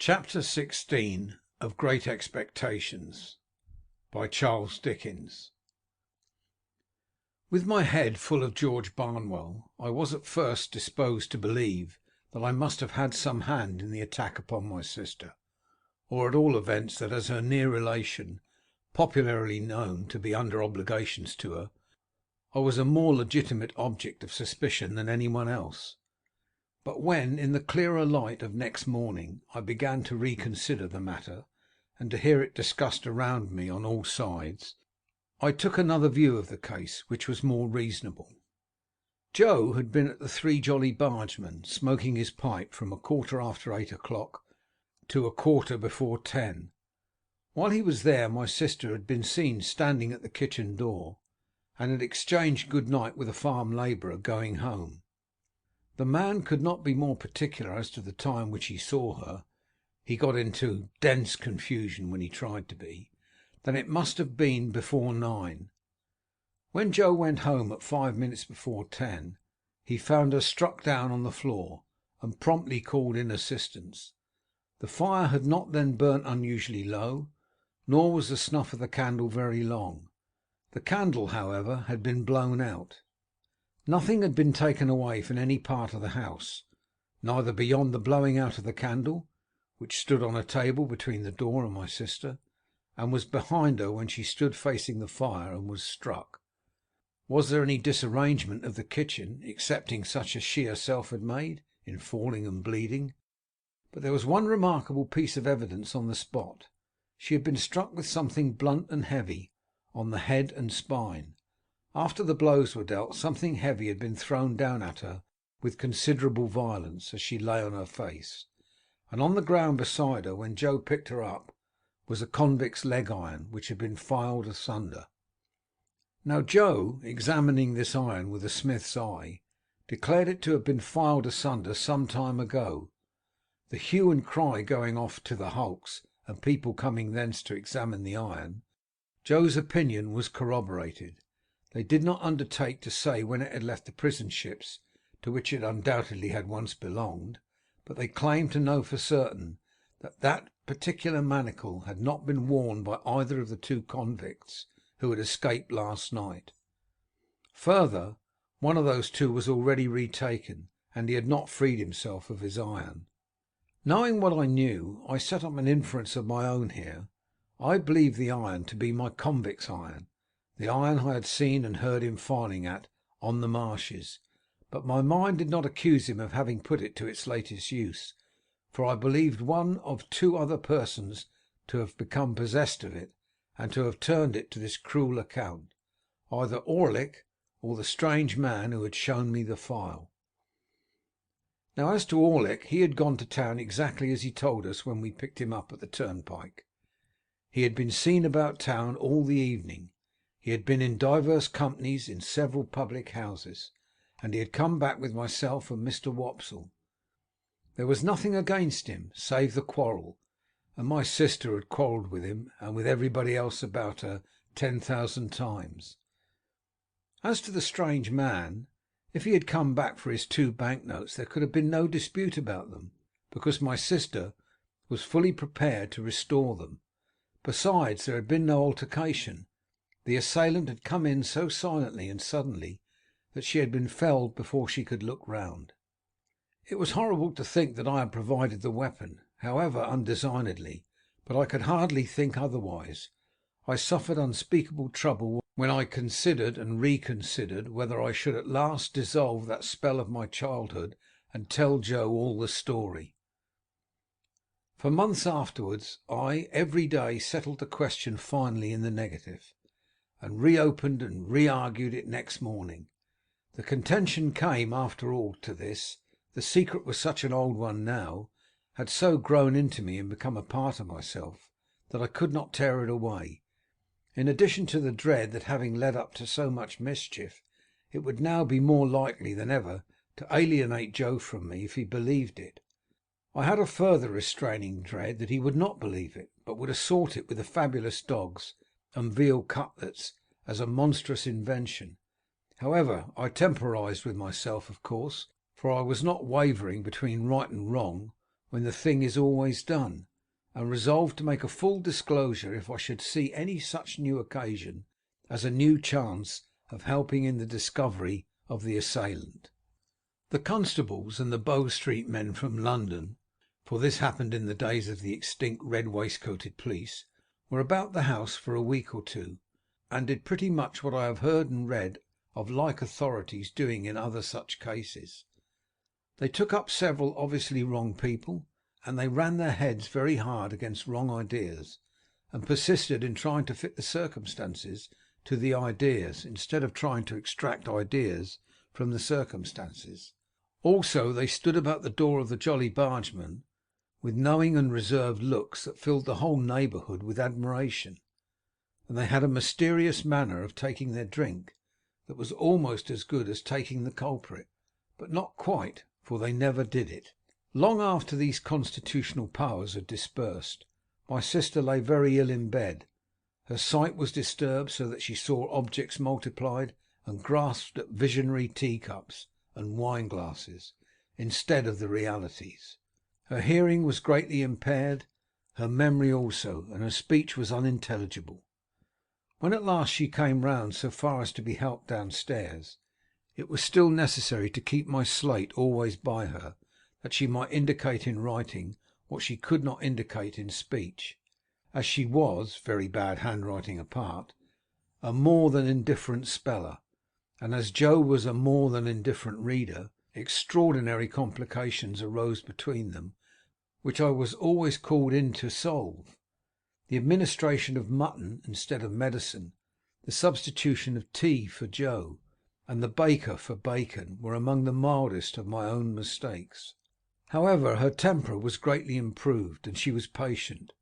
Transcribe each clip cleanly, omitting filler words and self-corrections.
Chapter 16 of Great Expectations, by Charles Dickens. With my head full of George Barnwell, I was at first disposed to believe that I must have had some hand in the attack upon my sister, or at all events that as her near relation, popularly known to be under obligations to her, I was a more legitimate object of suspicion than any one else. But when, in the clearer light of next morning, I began to reconsider the matter, and to hear it discussed around me on all sides, I took another view of the case, which was more reasonable. Joe had been at the Three Jolly Bargemen, smoking his pipe from 8:15 o'clock to 10:15. While he was there, my sister had been seen standing at the kitchen door, and had exchanged good night with a farm labourer going home. The man could not be more particular as to the time which he saw her (he got into dense confusion when he tried to be) than it must have been before 9. When Joe went home at 5 minutes before 10, he found her struck down on the floor, and promptly called in assistance. The fire had not then burnt unusually low, nor was the snuff of the candle very long. The candle, however, had been blown out. Nothing had been taken away from any part of the house, neither beyond the blowing out of the candle, which stood on a table between the door and my sister, and was behind her when she stood facing the fire and was struck. Was there any disarrangement of the kitchen, excepting such as she herself had made, in falling and bleeding? But there was one remarkable piece of evidence on the spot. She had been struck with something blunt and heavy on the head and spine. After the blows were dealt, something heavy had been thrown down at her with considerable violence as she lay on her face, and on the ground beside her, when Joe picked her up, was a convict's leg iron, which had been filed asunder. Now Joe, examining this iron with a smith's eye, declared it to have been filed asunder some time ago. The hue and cry going off to the hulks, and people coming thence to examine the iron, Joe's opinion was corroborated. They did not undertake to say when it had left the prison ships, to which it undoubtedly had once belonged, but they claimed to know for certain that that particular manacle had not been worn by either of the two convicts who had escaped last night. Further, one of those two was already retaken, and he had not freed himself of his iron. Knowing what I knew, I set up an inference of my own here. I believed the iron to be my convict's iron, the iron I had seen and heard him filing at on the marshes, but my mind did not accuse him of having put it to its latest use, for I believed one of two other persons to have become possessed of it, and to have turned it to this cruel account, either Orlick or the strange man who had shown me the file. Now as to Orlick, he had gone to town exactly as he told us when we picked him up at the turnpike. He had been seen about town all the evening. He had been in divers companies in several public houses, and he had come back with myself and Mr. Wopsle. There was nothing against him, save the quarrel, and my sister had quarrelled with him and with everybody else about her 10,000 times. As to the strange man, if he had come back for his 2 banknotes, there could have been no dispute about them, because my sister was fully prepared to restore them. Besides, there had been no altercation. The assailant had come in so silently and suddenly that she had been felled before she could look round. It was horrible to think that I had provided the weapon, however undesignedly, but I could hardly think otherwise. I suffered unspeakable trouble when I considered and reconsidered whether I should at last dissolve that spell of my childhood and tell Joe all the story. For months afterwards I every day settled the question finally in the negative, and reopened and re-argued it next morning. The contention came after all to this: the secret was such an old one now, had so grown into me and become a part of myself, that I could not tear it away. In addition to the dread that, having led up to so much mischief, it would now be more likely than ever to alienate Joe from me if he believed it, I had a further restraining dread that he would not believe it, but would assort it with the fabulous dogs and veal cutlets as a monstrous invention. However, I temporized with myself, of course, for I was not wavering between right and wrong, when the thing is always done, and resolved to make a full disclosure if I should see any such new occasion as a new chance of helping in the discovery of the assailant. The constables and the Bow Street men from London, for this happened in the days of the extinct red waistcoated police, were about the house for a week or two, and did pretty much what I have heard and read of like authorities doing in other such cases. They took up several obviously wrong people, and they ran their heads very hard against wrong ideas, and persisted in trying to fit the circumstances to the ideas, instead of trying to extract ideas from the circumstances. Also they stood about the door of the Jolly Bargeman with knowing and reserved looks that filled the whole neighbourhood with admiration, and they had a mysterious manner of taking their drink that was almost as good as taking the culprit, but not quite, for they never did it. Long after these constitutional powers had dispersed, my sister lay very ill in bed. Her sight was disturbed, so that she saw objects multiplied and grasped at visionary teacups and wine glasses instead of the realities. Her hearing was greatly impaired, her memory also, and her speech was unintelligible. When at last she came round so far as to be helped downstairs, it was still necessary to keep my slate always by her, that she might indicate in writing what she could not indicate in speech, as she was, very bad handwriting apart, a more than indifferent speller, and as Joe was a more than indifferent reader, extraordinary complications arose between them, which I was always called in to solve. The administration of mutton instead of medicine, the substitution of tea for Joe, and the baker for bacon, were among the mildest of my own mistakes. However, her temper was greatly improved, and she was patient.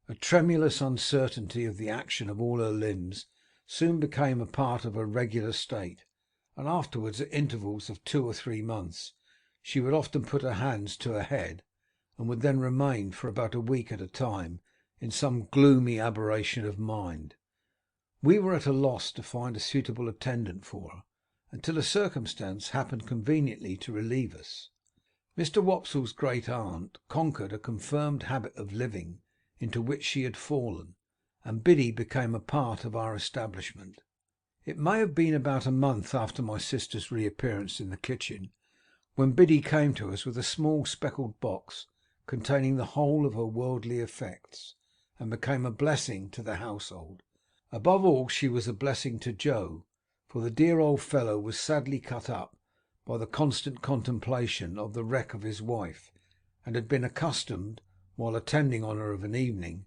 A tremulous uncertainty of the action of all her limbs soon became a part of her regular state, and afterwards, at intervals of 2 or 3 months, she would often put her hands to her head, and would then remain for about a week at a time in some gloomy aberration of mind. We were at a loss to find a suitable attendant for her, until a circumstance happened conveniently to relieve us. Mr. Wopsle's great aunt conquered a confirmed habit of living into which she had fallen, and Biddy became a part of our establishment. It may have been about a month after my sister's reappearance in the kitchen, when Biddy came to us with a small speckled box containing the whole of her worldly effects, and became a blessing to the household. Above all, she was a blessing to Joe, for the dear old fellow was sadly cut up by the constant contemplation of the wreck of his wife, and had been accustomed, while attending on her of an evening,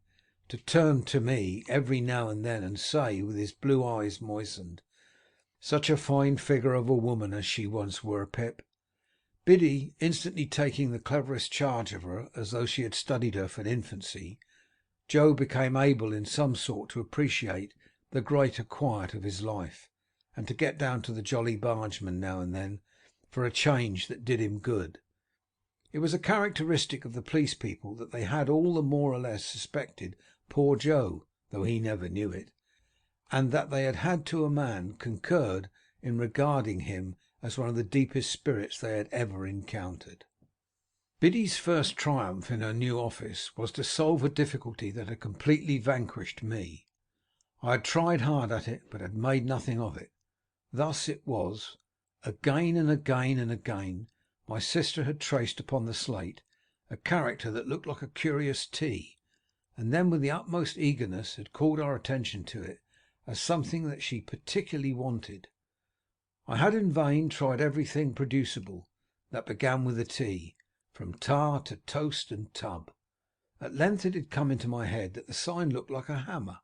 to turn to me every now and then and say, with his blue eyes moistened, "Such a fine figure of a woman as she once were, Pip." Biddy instantly taking the cleverest charge of her, as though she had studied her from infancy, Joe became able in some sort to appreciate the greater quiet of his life, and to get down to the Jolly Bargeman now and then for a change that did him good. It was a characteristic of the police people that they had all the more or less suspected poor Joe, though he never knew it, and that they had to a man concurred in regarding him as one of the deepest spirits they had ever encountered. Biddy's first triumph in her new office was to solve a difficulty that had completely vanquished me. I had tried hard at it, but had made nothing of it. Thus it was, again and again and again, my sister had traced upon the slate a character that looked like a curious T, and then with the utmost eagerness had called our attention to it as something that she particularly wanted. I had in vain tried everything producible that began with a T, from tar to toast and tub. At length it had come into my head that the sign looked like a hammer,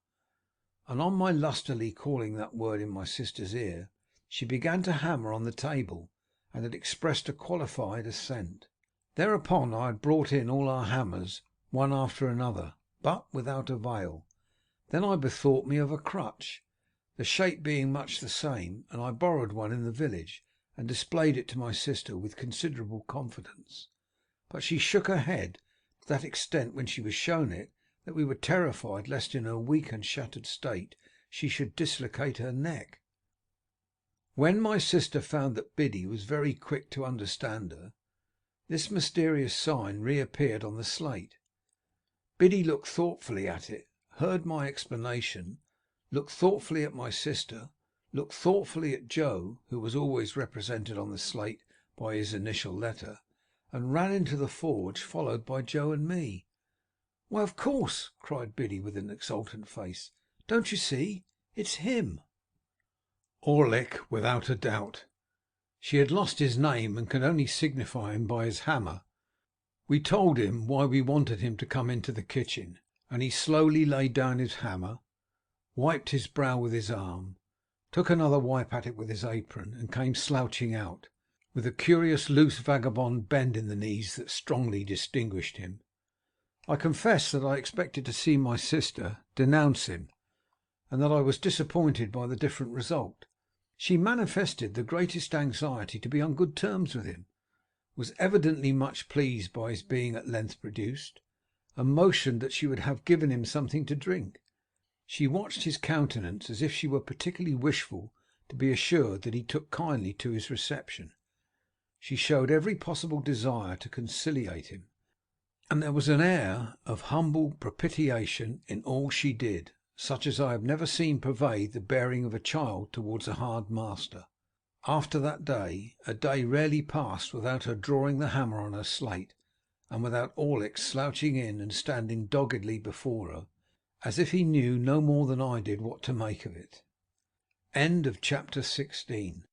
and on my lustily calling that word in my sister's ear, she began to hammer on the table, and had expressed a qualified assent. Thereupon I had brought in all our hammers one after another, but without avail. Then I bethought me of a crutch, the shape being much the same, and I borrowed one in the village, and displayed it to my sister with considerable confidence. But she shook her head to that extent when she was shown it, that we were terrified lest in her weak and shattered state she should dislocate her neck. When my sister found that Biddy was very quick to understand her, This mysterious sign reappeared on the slate. Biddy looked thoughtfully at it, heard my explanation, looked thoughtfully at my sister, looked thoughtfully at Joe, who was always represented on the slate by his initial letter, and ran into the forge, followed by Joe and me. "Why, of course," cried Biddy with an exultant face. "Don't you see? It's him." Orlick, without a doubt. She had lost his name and could only signify him by his hammer. We told him why we wanted him to come into the kitchen, and he slowly laid down his hammer, wiped his brow with his arm, took another wipe at it with his apron, and came slouching out, with a curious loose vagabond bend in the knees that strongly distinguished him. I confess that I expected to see my sister denounce him, and that I was disappointed by the different result. She manifested the greatest anxiety to be on good terms with him, was evidently much pleased by his being at length produced, and motioned that she would have given him something to drink. She watched his countenance as if she were particularly wishful to be assured that he took kindly to his reception. She showed every possible desire to conciliate him, and there was an air of humble propitiation in all she did, such as I have never seen pervade the bearing of a child towards a hard master. After that day, a day rarely passed without her drawing the hammer on her slate, and without Orlick slouching in and standing doggedly before her, as if he knew no more than I did what to make of it. Chapter 17.